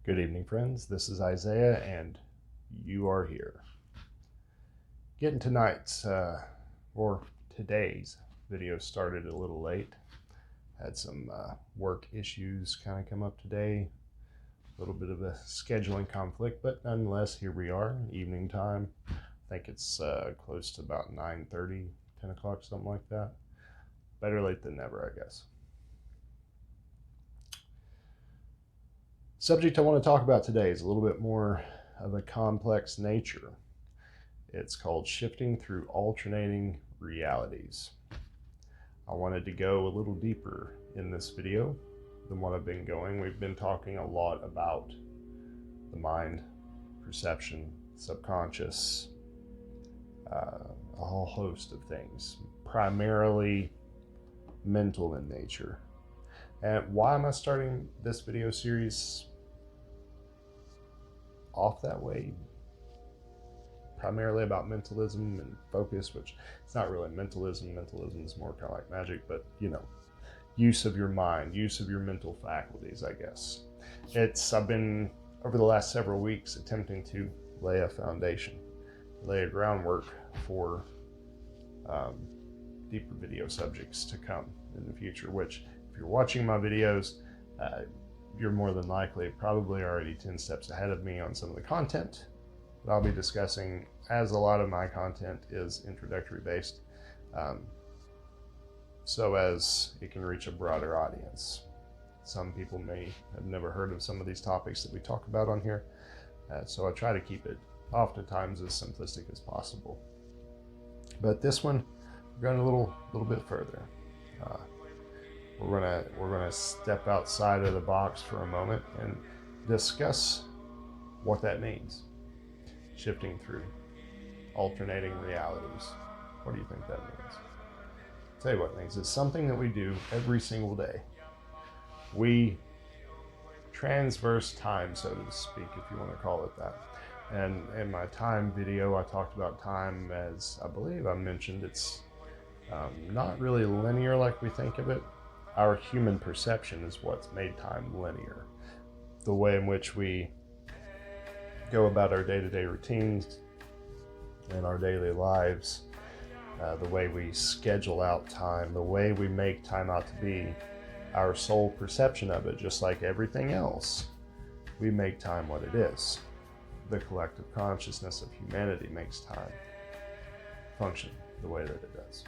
Good evening, friends. This is Isaiah, and you are here. Getting tonight's, or today's video started a little late. Had some work issues kind of come up today. A little bit of a scheduling conflict, but nonetheless, here we are, evening time. I think it's close to about 9:30, 10 o'clock, something like that. Better late than never, I guess. Subject I want to talk about today is a little bit more of a complex nature. It's called shifting through alternating realities. I wanted to go a little deeper in this video than what I've been going. We've been talking a lot about the mind, perception, subconscious, a whole host of things, primarily mental in nature. And why am I starting this video series off that way? Primarily about mentalism and focus, which it's not really mentalism. Mentalism is more kind of like magic, but use of your mind, use of your mental faculties, I guess. I've been, over the last several weeks, attempting to lay a foundation, lay a groundwork for deeper video subjects to come in the future, which if you're watching my videos, you're more than likely probably already 10 steps ahead of me on some of the content that I'll be discussing, as a lot of my content is introductory based, so as it can reach a broader audience. Some people may have never heard of some of these topics that we talk about on here, so I try to keep it oftentimes as simplistic as possible. But this one, we're going a little bit further. We're gonna step outside of the box for a moment and discuss what that means. Shifting through alternating realities. What do you think that means? I'll tell you what it means. It's something that we do every single day. We transverse time, so to speak, if you want to call it that. And in my time video, I talked about time as, I believe I mentioned, it's not really linear like we think of it. Our human perception is what's made time linear. The way in which we go about our day-to-day routines and our daily lives, the way we schedule out time, the way we make time out to be our sole perception of it, just like everything else, we make time what it is. The collective consciousness of humanity makes time function the way that it does.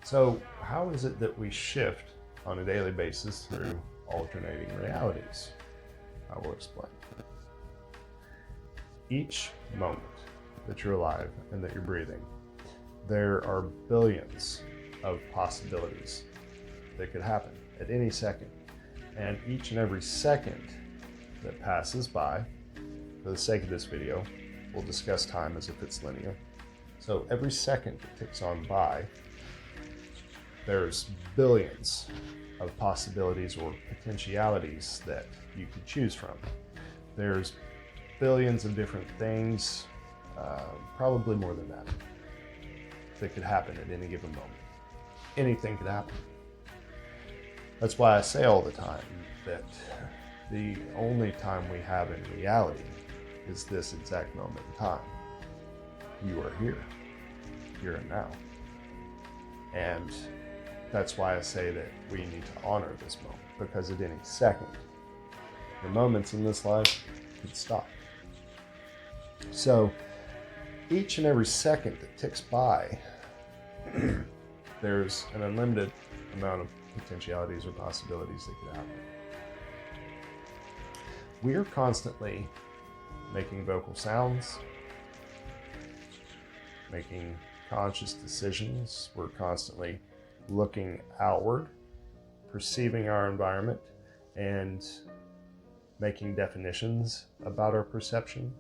So how is it that we shift on a daily basis through alternating realities? I will explain. Each moment that you're alive and that you're breathing, there are billions of possibilities that could happen at any second. And each and every second that passes by, for the sake of this video, we'll discuss time as if it's linear. So every second that ticks on by, there's billions of possibilities or potentialities that you could choose from. There's billions of different things, probably more than that could happen at any given moment. Anything could happen. That's why I say all the time that the only time we have in reality is this exact moment in time. You are here and now. And that's why I say that we need to honor this moment, because at any second, your moments in this life could stop. So each and every second that ticks by, there's an unlimited amount of potentialities or possibilities that could happen. We are constantly making vocal sounds, making conscious decisions. We're constantly looking outward, perceiving our environment, and making definitions about our perception.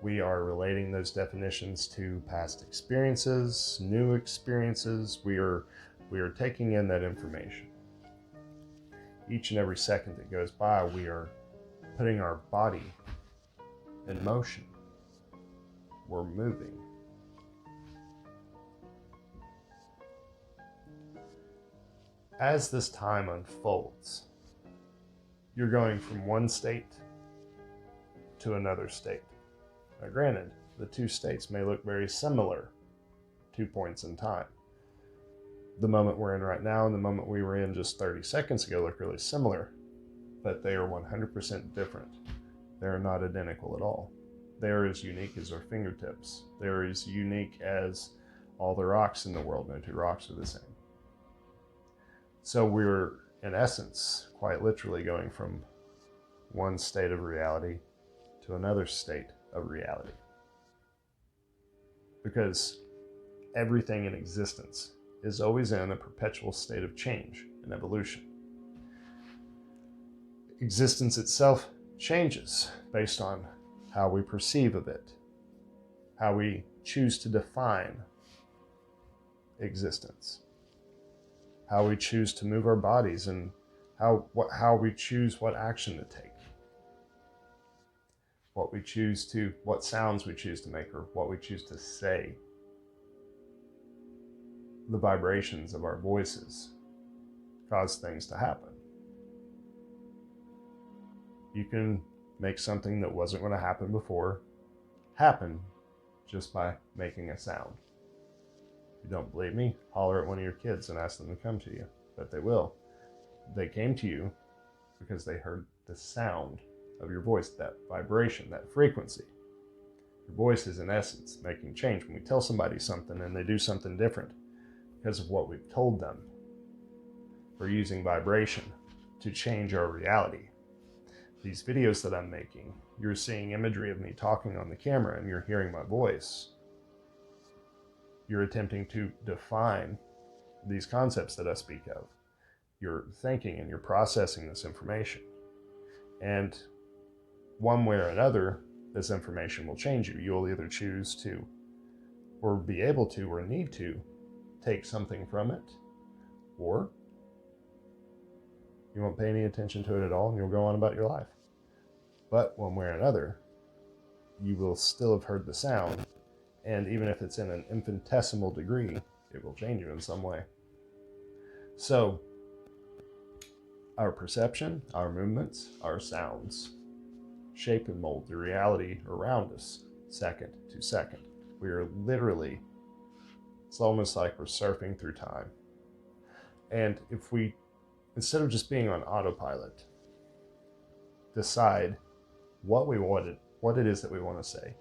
We are relating those definitions to past experiences, new experiences. We are taking in that information. Each and every second that goes by, we are putting our body in motion. We're moving. As this time unfolds, you're going from one state to another state. Now, granted, the two states may look very similar 2 points in time. The moment we're in right now and the moment we were in just 30 seconds ago look really similar, but they are 100% different. They are not identical at all. They are as unique as our fingertips. They are as unique as all the rocks in the world. No two rocks are the same. So we're, in essence, quite literally going from one state of reality to another state of reality. Because everything in existence is always in a perpetual state of change and evolution. Existence itself changes based on how we perceive of it, how we choose to define existence, how we choose to move our bodies, and how we choose what action to take, what sounds we choose to make, or what we choose to say. The vibrations of our voices cause things to happen. You can make something that wasn't going to happen before happen just by making a sound. If you don't believe me, holler at one of your kids and ask them to come to you. But they will. They came to you because they heard the sound of your voice, that vibration, that frequency. Your voice is, in essence, making change. When we tell somebody something and they do something different because of what we've told them, we're using vibration to change our reality. These videos that I'm making, you're seeing imagery of me talking on the camera and you're hearing my voice. You're attempting to define these concepts that I speak of. You're thinking and you're processing this information. And one way or another, this information will change you. You'll either choose to, or be able to, or need to take something from it, or you won't pay any attention to it at all and you'll go on about your life. But one way or another, you will still have heard the sound, and even if it's in an infinitesimal degree, it will change you in some way. So, our perception, our movements, our sounds shape and mold the reality around us second to second. We are literally, it's almost like we're surfing through time. And if we, instead of just being on autopilot, decide what it is that we want to say,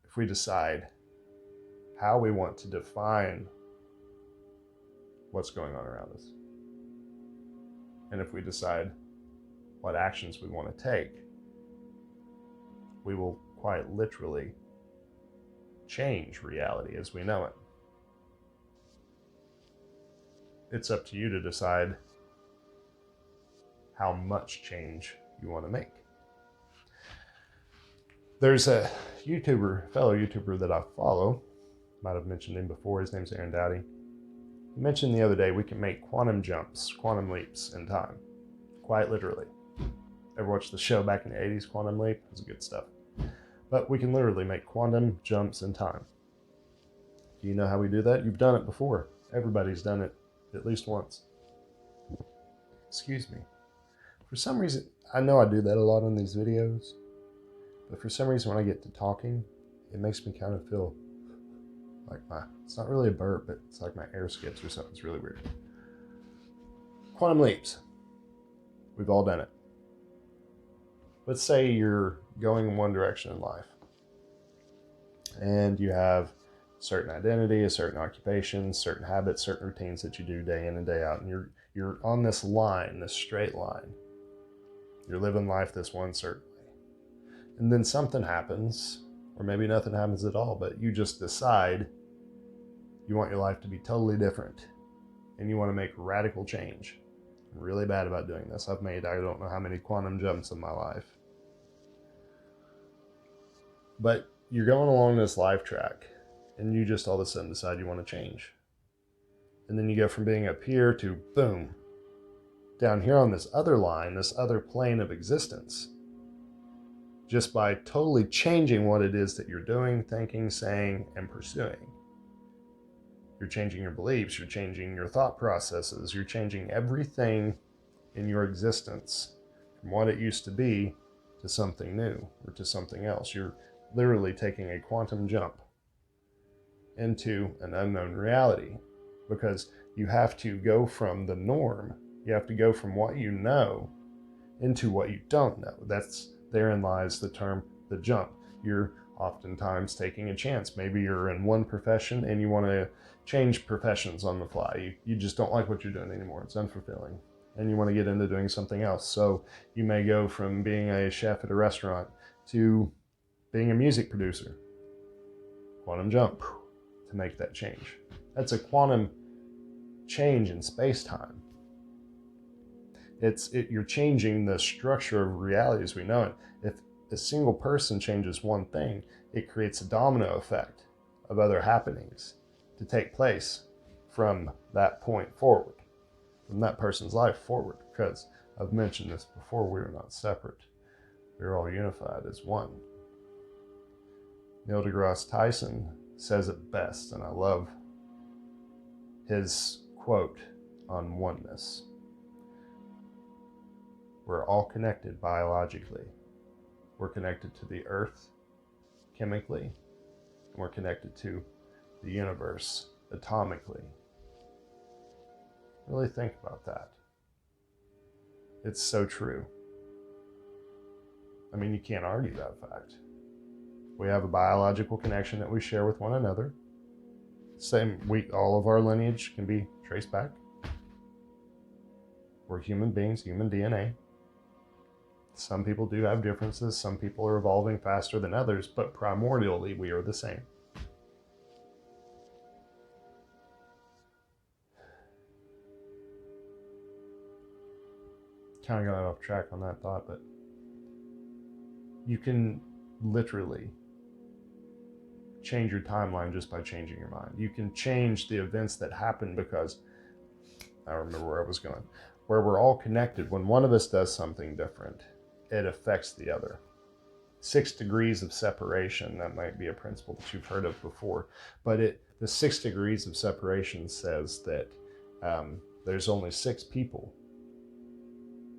if we decide how we want to define what's going on around us, and if we decide what actions we want to take, we will quite literally change reality as we know it. It's up to you to decide how much change you want to make. There's a fellow YouTuber that I follow, might have mentioned him before, his name's Aaron Doughty. He mentioned the other day we can make quantum jumps, quantum leaps in time, quite literally. Ever watched the show back in the 80s, Quantum Leap? It was good stuff. But we can literally make quantum jumps in time. Do you know how we do that? You've done it before. Everybody's done it at least once. Excuse me. For some reason, I know I do that a lot on these videos, but for some reason when I get to talking, it makes me kind of feel like it's not really a burp, but it's like my air skips or something. It's really weird. Quantum leaps. We've all done it. Let's say you're going in one direction in life and you have a certain identity, a certain occupation, certain habits, certain routines that you do day in and day out. And you're on this line, this straight line. You're living life this one certain way. And then something happens, or maybe nothing happens at all, but you just decide you want your life to be totally different and you want to make radical change. I'm really bad about doing this. I've made I don't know how many quantum jumps in my life. But you're going along this life track and you just all of a sudden decide you want to change. And then you go from being up here to boom, down here on this other line, this other plane of existence, just by totally changing what it is that you're doing, thinking, saying, and pursuing. You're changing your beliefs, you're changing your thought processes, you're changing everything in your existence from what it used to be to something new or to something else. You're literally taking a quantum jump into an unknown reality, because you have to go from the norm, you have to go from what you know into what you don't know. Therein lies the term the jump. You're oftentimes taking a chance. Maybe you're in one profession and you want to change professions on the fly. You just don't like what you're doing anymore. It's unfulfilling. And you want to get into doing something else. So you may go from being a chef at a restaurant to being a music producer. Quantum jump to make that change. That's a quantum change in space-time. You're changing the structure of reality as we know it. If a single person changes one thing, it creates a domino effect of other happenings to take place from that point forward, from that person's life forward. Because I've mentioned this before, we are not separate. We're all unified as one. Neil deGrasse Tyson says it best, and I love his quote on oneness. We're all connected biologically. We're connected to the earth chemically, and we're connected to the universe atomically. Really think about that. It's so true. I mean, you can't argue that fact. We have a biological connection that we share with one another. All of our lineage can be traced back. We're human beings, human DNA. Some people do have differences. Some people are evolving faster than others, but primordially, we are the same. Kind of got off track on that thought, but you can literally change your timeline just by changing your mind. You can change the events that happen, because I remember where I was going, where we're all connected. When one of us does something different, it affects the other. 6 degrees of separation, that might be a principle that you've heard of before, but the 6 degrees of separation says that there's only 6 people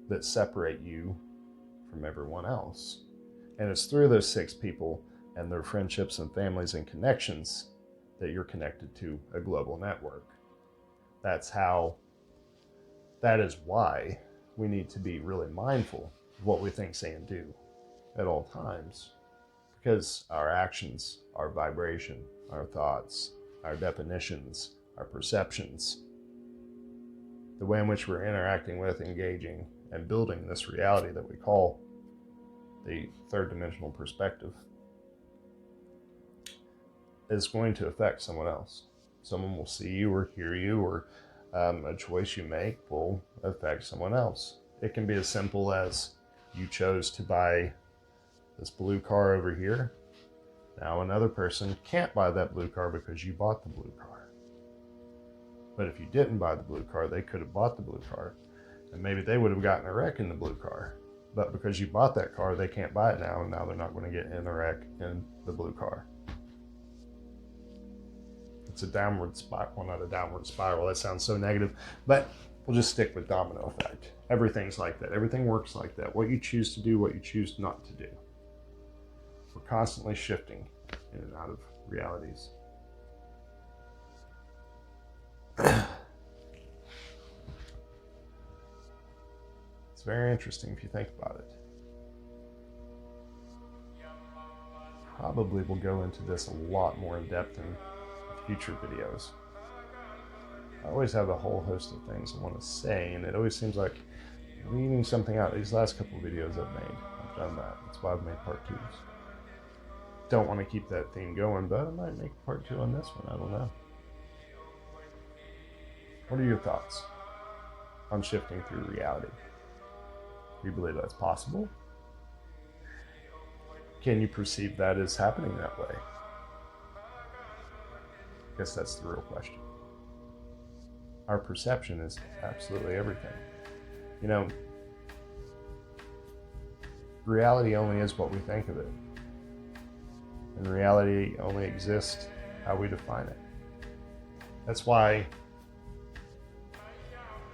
that separate you from everyone else. And it's through those 6 people and their friendships and families and connections that you're connected to a global network. That is why we need to be really mindful of what we think, say, and do at all times, because our actions, our vibration, our thoughts, our definitions, our perceptions, the way in which we're interacting with, engaging, and building this reality that we call the third dimensional perspective is going to affect someone else. Someone will see you or hear you, or a choice you make will affect someone else. It can be as simple as you chose to buy this blue car over here. Now another person can't buy that blue car because you bought the blue car. But if you didn't buy the blue car, they could have bought the blue car, and maybe they would have gotten a wreck in the blue car. But because you bought that car, they can't buy it now, and now they're not going to get in the wreck in the blue car. It's a downward spiral. Well, not a downward spiral. That sounds so negative, but we'll just stick with domino effect. Everything's like that. Everything works like that. What you choose to do, what you choose not to do. We're constantly shifting in and out of realities. It's very interesting if you think about it. Probably we'll go into this a lot more in depth in future videos. I always have a whole host of things I want to say, and it always seems like leaving something out. These last couple of videos I've done that. That's why I've made part 2s. Don't want to keep that theme going, but I might make part 2 on this one. I don't know. What are your thoughts on shifting through reality? Do you believe that's possible? Can you perceive that as happening that way? I guess that's the real question. Our perception is absolutely everything. You know, reality only is what we think of it. And reality only exists how we define it. That's why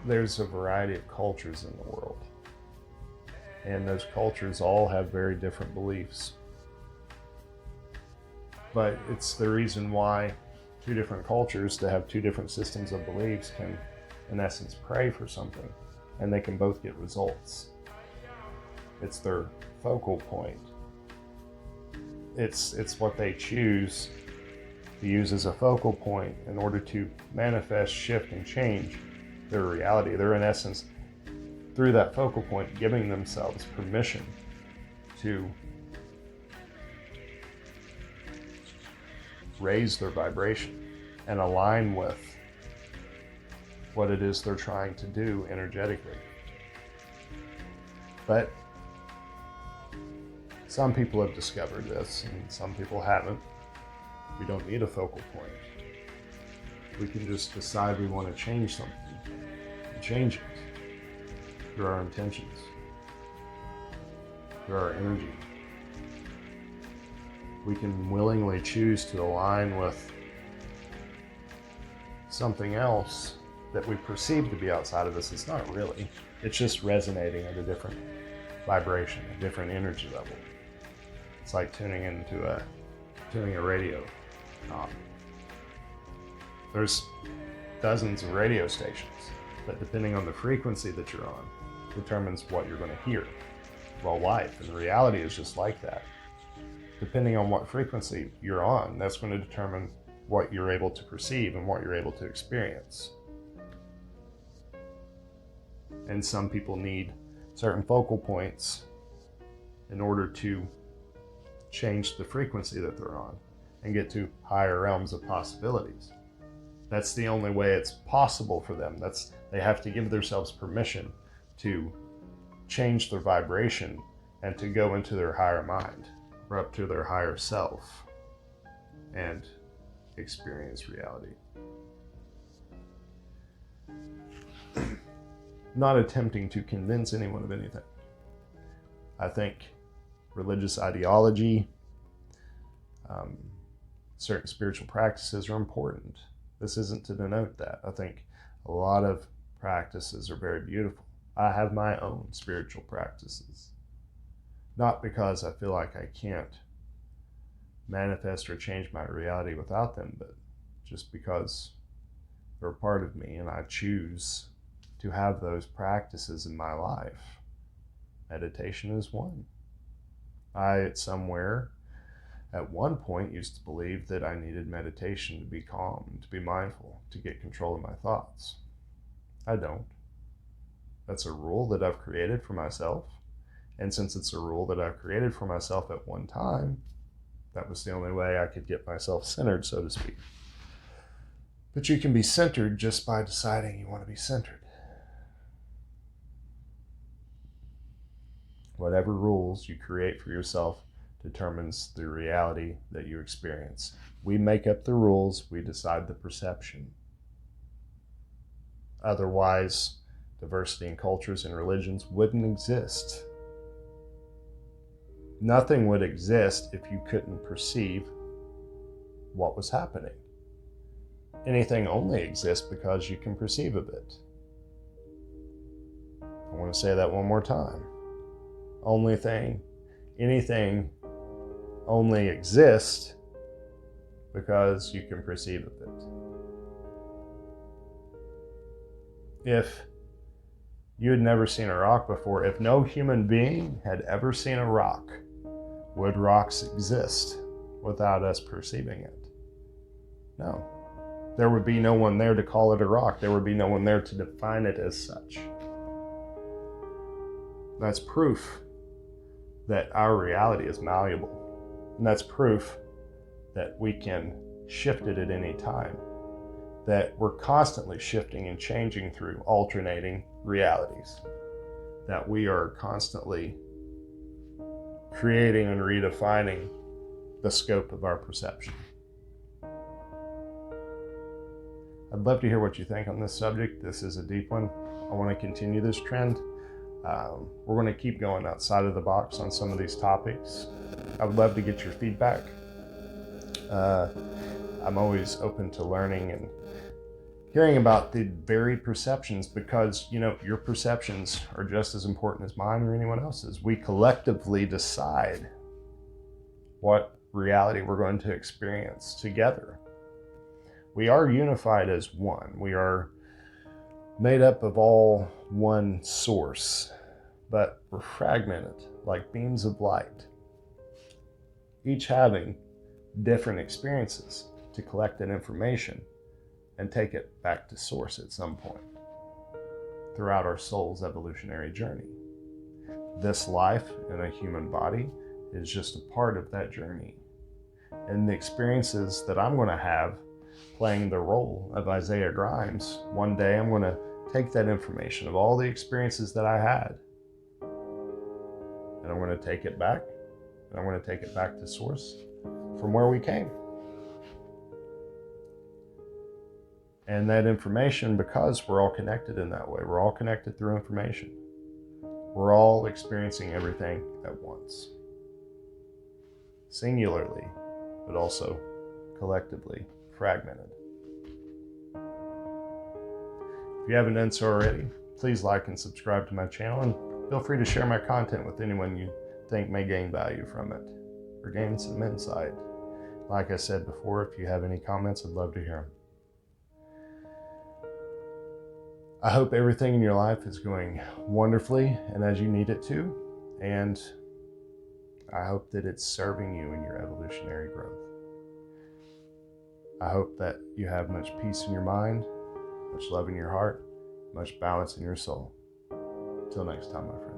there's a variety of cultures in the world, and those cultures all have very different beliefs. But it's the reason why two different cultures to have two different systems of beliefs can, in essence, pray for something, and they can both get results. It's their focal point. It's what they choose to use as a focal point in order to manifest, shift, and change their reality. They're, in essence, through that focal point, giving themselves permission to raise their vibration and align with what it is they're trying to do energetically. But some people have discovered this and some people haven't. We don't need a focal point. We can just decide we want to change something and change it through our intentions, through our energy. We can willingly choose to align with something else that we perceive to be outside of us. It's not really. It's just resonating at a different vibration, a different energy level. It's like tuning a radio knob. There's dozens of radio stations, but depending on the frequency that you're on, determines what you're going to hear. Well, life and reality is just like that. Depending on what frequency you're on, that's going to determine what you're able to perceive and what you're able to experience. And some people need certain focal points in order to change the frequency that they're on and get to higher realms of possibilities. That's the only way it's possible for them. They have to give themselves permission to change their vibration and to go into their higher mind or up to their higher self and experience reality. Not attempting to convince anyone of anything. I think religious ideology, certain spiritual practices are important. This isn't to denote that. I think a lot of practices are very beautiful. I have my own spiritual practices. Not because I feel like I can't manifest or change my reality without them, but just because they're a part of me and I choose to have those practices in my life. Meditation is one. I, at one point, used to believe that I needed meditation to be calm, to be mindful, to get control of my thoughts. I don't. That's a rule that I've created for myself. And since it's a rule that I've created for myself at one time, that was the only way I could get myself centered, so to speak. But you can be centered just by deciding you want to be centered. Whatever rules you create for yourself determines the reality that you experience. We make up the rules, we decide the perception. Otherwise, diversity in cultures and religions wouldn't exist. Nothing would exist if you couldn't perceive what was happening. Anything only exists because you can perceive of it. I want to say that one more time. Anything only exists because you can perceive of it. If you had never seen a rock before, if no human being had ever seen a rock, would rocks exist without us perceiving it? No. There would be no one there to call it a rock. There would be no one there to define it as such. That's proof that our reality is malleable. And that's proof that we can shift it at any time. That we're constantly shifting and changing through alternating realities. That we are constantly creating and redefining the scope of our perception. I'd love to hear what you think on this subject. This is a deep one. I want to continue this trend. We're going to keep going outside of the box on some of these topics. I would love to get your feedback. I'm always open to learning and hearing about the varied perceptions, because your perceptions are just as important as mine or anyone else's. We collectively decide what reality we're going to experience together. We are unified as one. We are made up of all one source, but we're fragmented like beams of light, each having different experiences to collect that information and take it back to source at some point throughout our soul's evolutionary journey. This life in a human body is just a part of that journey. And the experiences that I'm going to have playing the role of Isaiah Grimes, one day I'm going to take that information of all the experiences that I had, and I'm going to take it back, and I'm going to take it back to source from where we came. And that information, because we're all connected in that way, we're all connected through information. We're all experiencing everything at once, singularly, but also collectively fragmented. If you haven't done so already, please like and subscribe to my channel, and feel free to share my content with anyone you think may gain value from it or gain some insight. Like I said before, if you have any comments, I'd love to hear them. I hope everything in your life is going wonderfully and as you need it to, and I hope that it's serving you in your evolutionary growth. I hope that you have much peace in your mind, much love in your heart, much balance in your soul. Till next time, my friend.